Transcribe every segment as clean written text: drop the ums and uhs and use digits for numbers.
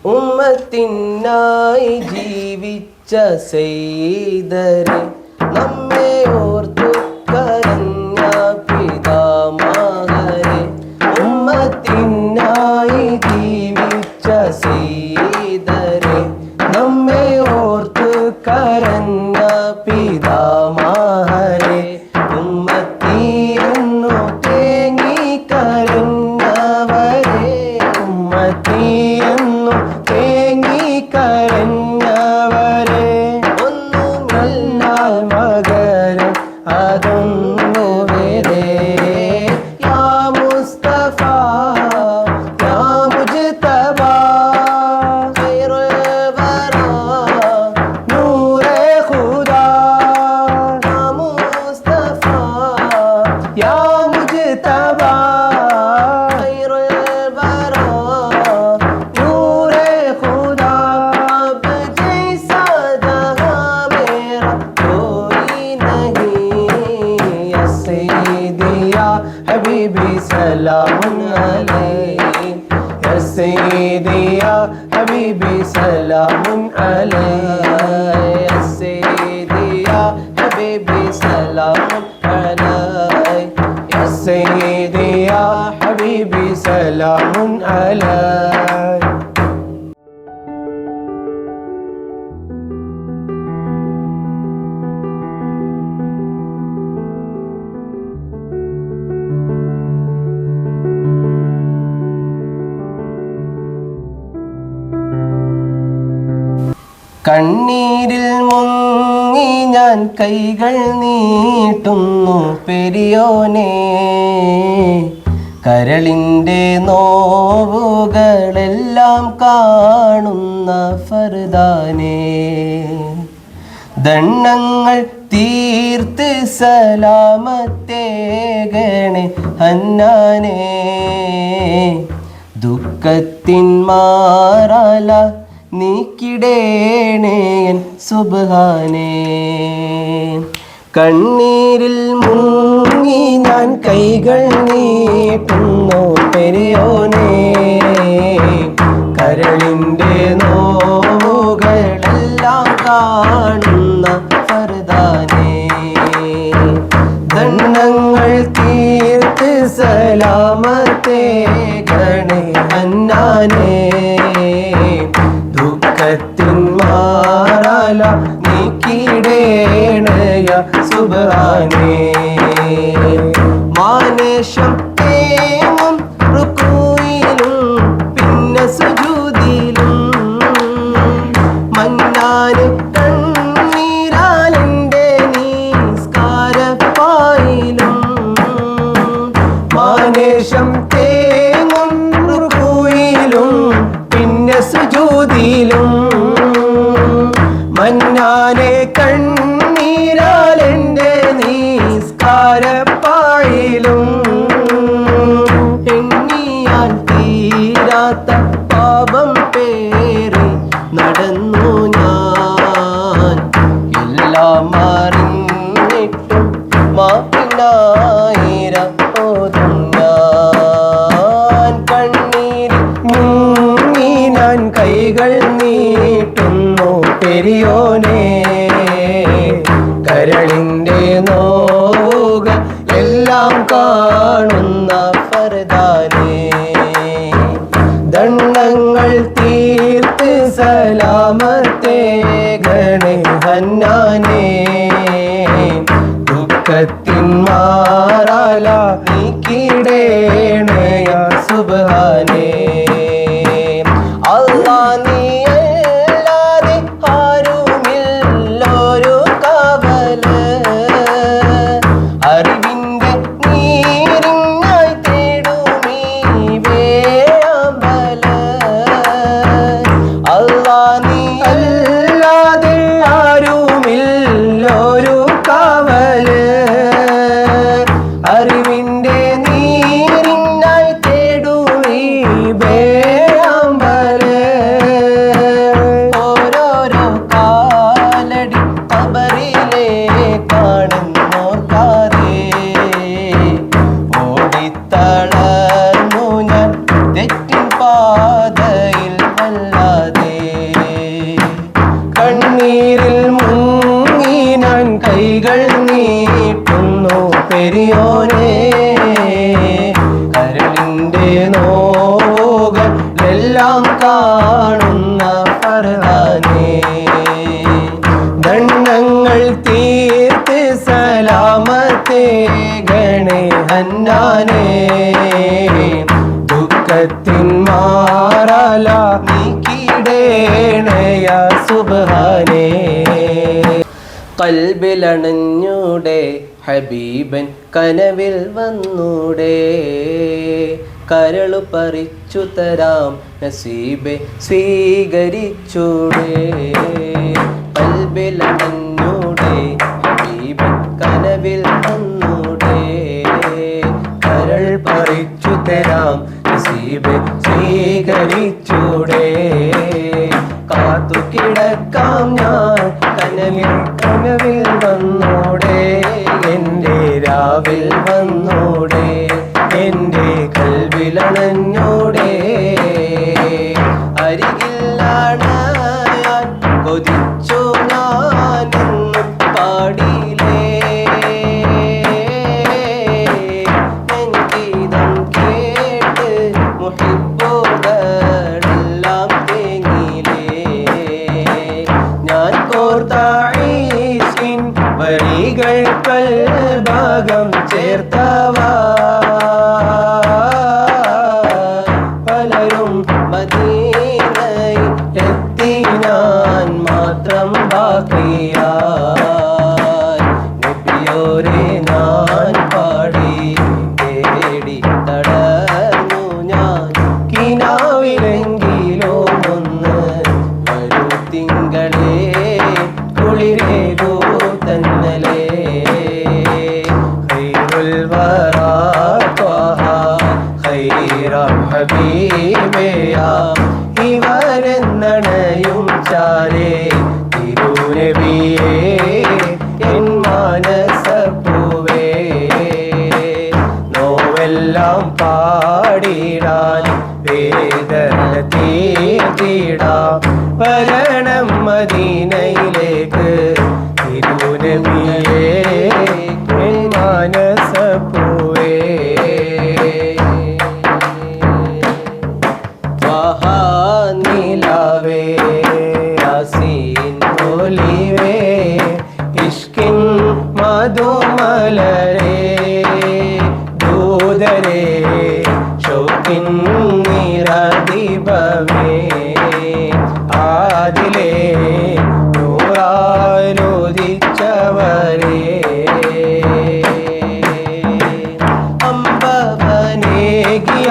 ഉമ്മത്തിനായി ജീവിച്ച സയ്യിദരെ നമ്മെ ഓർത്തു കരഞ്ഞ പിതാമഹരെ ഉമ്മത്തിനായി ജീവിച്ച സയ്യിദരെ നമ്മെ ഓർത്തു കരഞ്ഞ പിതാമഹരെ ഉമ്മത്തിയെന്നു തേങ്ങി കരഞ്ഞവരെ ഉമ്മത്തിയെന്നു തേങ്ങി കരഞ്ഞവരെ ഒന്നുമില്ലാൽ മകരം അതൊന്നു വരെ യാ മുസ്തഫ യാ മുജ്തബ ഖൈറുൽ വറ നൂറെ ഖുദാ യാ മുസ്തഫ യാ മുജ്തബ ഖൈറുൽ വറ नूरे खुदा अब जैसा जहां मेरा कोई नहीं या सैयदी या हबीबी सलामुन अलैहि या सैयदी या हबीबी सलामुन अलैहि या सैयदी या हबीबी सलामुन अलैहि या सैयदी या हबीबी सलामुन अलैहि കണ്ണീരിൽ മുങ്ങി ഞാൻ കൈകൾ നീട്ടുന്നു പെരിയോനെ കരളിൻ്റെ നോവുകളെല്ലാം കാണുന്ന ഫർദാനെ ദണ്ണങ്ങൾ തീർത്ത് സലാമത്തേകണേ ഹന്നാനെ ദുഃഖത്തിൻ മാറാല നീക്കിടേണേൻ സുബ്ഹാനേ കണ്ണീരിൽ മുങ്ങി ഞാൻ കൈകൾ നീട്ടുന്നു പെരിയോനെ കരളിൻ്റെ നോവുകളെല്ലാം കാണുന്ന ഫർദാനെ ദണ്ണങ്ങൾ തീർത്ത് സലാമത്തേകണേ ഹന്നാനെ ദുഃഖത്തിൻ മാറാല നീക്കിടേണയ സുബ്ഹാനേ മാനേഷം തേങ്ങും റുകൂയിലും പിന്നെ സുജൂദിലും മന്നാന് കണ്ണീരാലെൻ്റെ നിസ്കാരപ്പായിലും മാനേഷം തേങ്ങും റുകൂയിലും പിന്നെ സുജൂദിലും മന്നാനെ കണ്ണീരാലെൻ്റെ നിസ്കാരപ്പായിലും എണ്ണിയാൽ തീരാത്ത പാപം പേറി നടന്നു ഞാൻ എല്ലാം അറിഞ്ഞിട്ടും മാപ്പിനായിരം ഓതും ഞാൻ കണ്ണീരിൽ മുങ്ങി ഞാൻ കൈകൾ നീട്ടുന്നു പെരിയോനെ കരളിൻ്റെ നോവുകൾ എല്ലാം കാണുന്ന ഫർദാനെ ദണ്ണങ്ങൾ തീർത്ത് സലാമത്തേകണേ ഹന്നാനെ ദുഃഖത്തിൻ മാറാല നീക്കിടേണയ സുബ്ഹാനേ അല്ലാ നീയല്ലാതെ ആരുമില്ലൊരു കാവല് അറിവിൻ്റെ നീരിനായി തേടുമീ വേഴാമ്പല് അല്ലാ നീയല്ലാതെ ആരുമില്ലൊരു കാവല് അറിവിൻ്റെ നീരിനായി തേടുമീ വേഴാമ്പല് ഓരോരോ കാലടി ഖബറിലേക്കാണെന്നോർക്കാതെ ഓടിത്തളർന്നു ഞാൻ തെറ്റിൻ പാതയിൽ വല്ലാതെ പെരിയോനെ കരളിൻ്റെ നോവുകൾ എല്ലാം കാണുന്ന ഫർഹാനേ ദണ്ഡങ്ങൾ തീർത്ത് സലാമത്തേ ഗണേ ഹന്നാനേ ദുഃഖത്തിൻ മാറാല നീക്കിടേണയ സുബ്ഹാനേ കൽബിലണഞ്ഞൂടെ ഹബീബൻ കനവിൽ വന്നൂടെ കരളു പറിച്ചു തരാം നസീബെ സ്വീകരിച്ചൂടെ കൽബിലണഞ്ഞൂടെ ഹബീബൻ കനവിൽ വന്നൂടെ കരൾ പറിച്ചു തരാം നസീബെ സ്വീകരിച്ചൂടെ കാത്തു കിടക്കാം ഞാൻ കനവിൽ വന്നൂടെ എൻ്റെ രാവിൽ വന്നൂടെ എൻ്റെ കൽവിലണഞ്ഞൂടെ അരികിലാണ് ഞാൻ കൊതിച്ചു ഞാനെന്നും പാടിയിലേ എൻ ഗീതം കേട്ട് മുഹിബ്ബുകളെല്ലാം തേങ്ങിലേ ഞാൻ കോർത്ത ഈശിൻ വരികൾ കൽഭാഗം ചേർത്തവ പലരും മദീനയിൽ എത്തി ഞാൻ മാത്രം ബാക്കിയായി നബിയോരെ ഞാൻ പാടി തേടി തടഞ്ഞു ഞാൻ കിനാവിലെങ്കിലോ ഒന്ന് വരൂ തിങ്കളേ കുളിരേകൂ തന്നലേ ഖൈറുൽ വറാ ത്വഹ ഖൈറൽ ഹബീബയാ ഇവരെന്നണയും ചാരേ തിരുനബിയേ എൻ മാനസപ്പൂവേ നോവെല്ലാം പാടിടാൻ വേദന തീർത്തിടാം വരണം മദീനയിലേക്ക് തിരുനബിയേ എൻ മാനസപ്പൂവേ നിലാവേ യാസീൻ ഒലിവേ ഇഷ്കിൻ മധുമലരേ ദൂതരേ ഷൗക്കിൻ നിറദീപമേ ആദിലേ നൂറാനുദിച്ചവരേ അമ്പവനേകിയ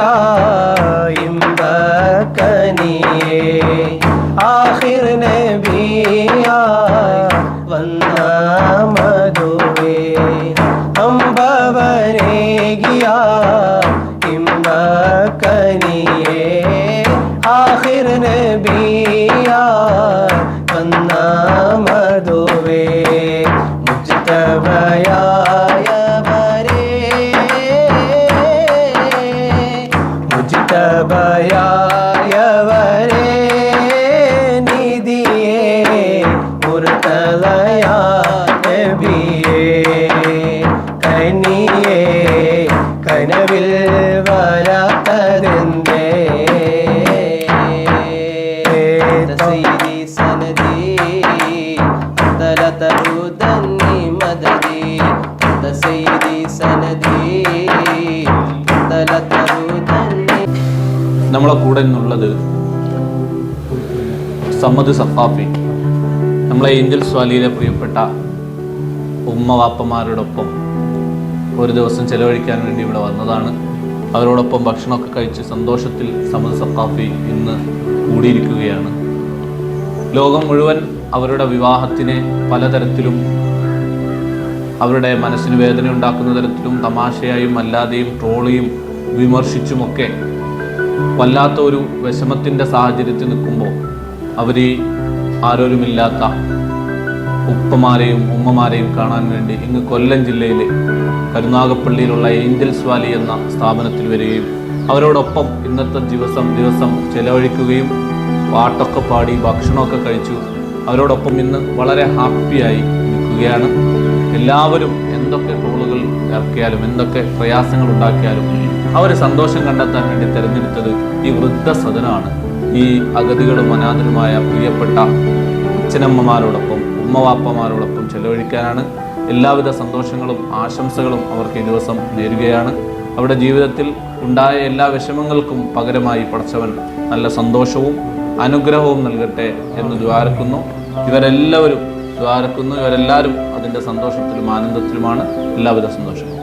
ഇമ്പക്കനിയേ ആഖിർ നബിയാ വന്ന മധുവേ അമ്പവനേകിയ ഇമ്പക്കനിയേ ആഖിർ നബിയാ വന്ന മധുവേ മുജ്തബയായവരേ മുജ്തബയായവരേ നിധിയേ മുർതലയാ നബിയേ കനിയേ കനവിൽ വരാത്തതെന്തേ സയ്യിദി സനദി തലതറുദന്നി മദദി സയ്യിദി സനദി തലതറുദന്നി. നമ്മളെ കൂടെ നിന്നുള്ളത് സമ്മദ് സഖാഫി, നമ്മളെ ഏഞ്ചൽസ് വാലിയിലെ പ്രിയപ്പെട്ട ഉമ്മ വാപ്പമാരോടൊപ്പം ഒരു ദിവസം ചെലവഴിക്കാൻ വേണ്ടി ഇവിടെ വന്നതാണ്. അവരോടൊപ്പം ഭക്ഷണമൊക്കെ കഴിച്ച് സന്തോഷത്തിൽ സമ്മദ് സഖാഫി ഇന്ന് കൂടിയിരിക്കുകയാണ്. ലോകം മുഴുവൻ അവരുടെ വിവാഹത്തിനെ പലതരത്തിലും അവരുടെ മനസ്സിന് വേദന ഉണ്ടാക്കുന്ന തരത്തിലും തമാശയായും അല്ലാതെയും ട്രോളിയും വിമർശിച്ചുമൊക്കെ വല്ലാത്ത ഒരു വിഷമത്തിൻ്റെ സാഹചര്യത്തിൽ നിൽക്കുമ്പോൾ അവർ ആരോരുമില്ലാത്ത ഉപ്പമാരെയും ഉമ്മമാരെയും കാണാൻ വേണ്ടി ഇങ്ങ് കൊല്ലം ജില്ലയിൽ കരുനാഗപ്പള്ളിയിലുള്ള ഏഞ്ചൽസ് വാലി എന്ന സ്ഥാപനത്തിൽ വരികയും അവരോടൊപ്പം ഇന്നത്തെ ദിവസം ചെലവഴിക്കുകയും പാട്ടൊക്കെ പാടി ഭക്ഷണമൊക്കെ കഴിച്ചു. അവരോടൊപ്പം ഇന്ന് വളരെ ഹാപ്പിയായി നിൽക്കുകയാണ്. എല്ലാവരും എന്തൊക്കെ ട്രോളുകൾ ഇറക്കിയാലും എന്തൊക്കെ പ്രയാസങ്ങൾ ഉണ്ടാക്കിയാലും അവർ സന്തോഷം കണ്ടെത്താൻ വേണ്ടി തിരഞ്ഞെടുത്തത് ഈ വൃദ്ധസദനമാണ്. ഈ അഗതികളും അനാഥരുമായ പ്രിയപ്പെട്ട അച്ഛനമ്മമാരോടൊപ്പം ഉമ്മവാപ്പമാരോടൊപ്പം ചെലവഴിക്കാനാണ്. എല്ലാവിധ സന്തോഷങ്ങളും ആശംസകളും അവർക്ക് ഈ ദിവസം നേരുകയാണ്. അവരുടെ ജീവിതത്തിൽ ഉണ്ടായ എല്ലാ വിഷമങ്ങൾക്കും പകരമായി പടച്ചവൻ നല്ല സന്തോഷവും അനുഗ്രഹവും നൽകട്ടെ എന്ന് ദ്വാരക്കുന്നു. ഇവരെല്ലാവരും അതിൻ്റെ സന്തോഷത്തിലും ആനന്ദത്തിലുമാണ്. എല്ലാവിധ സന്തോഷവും.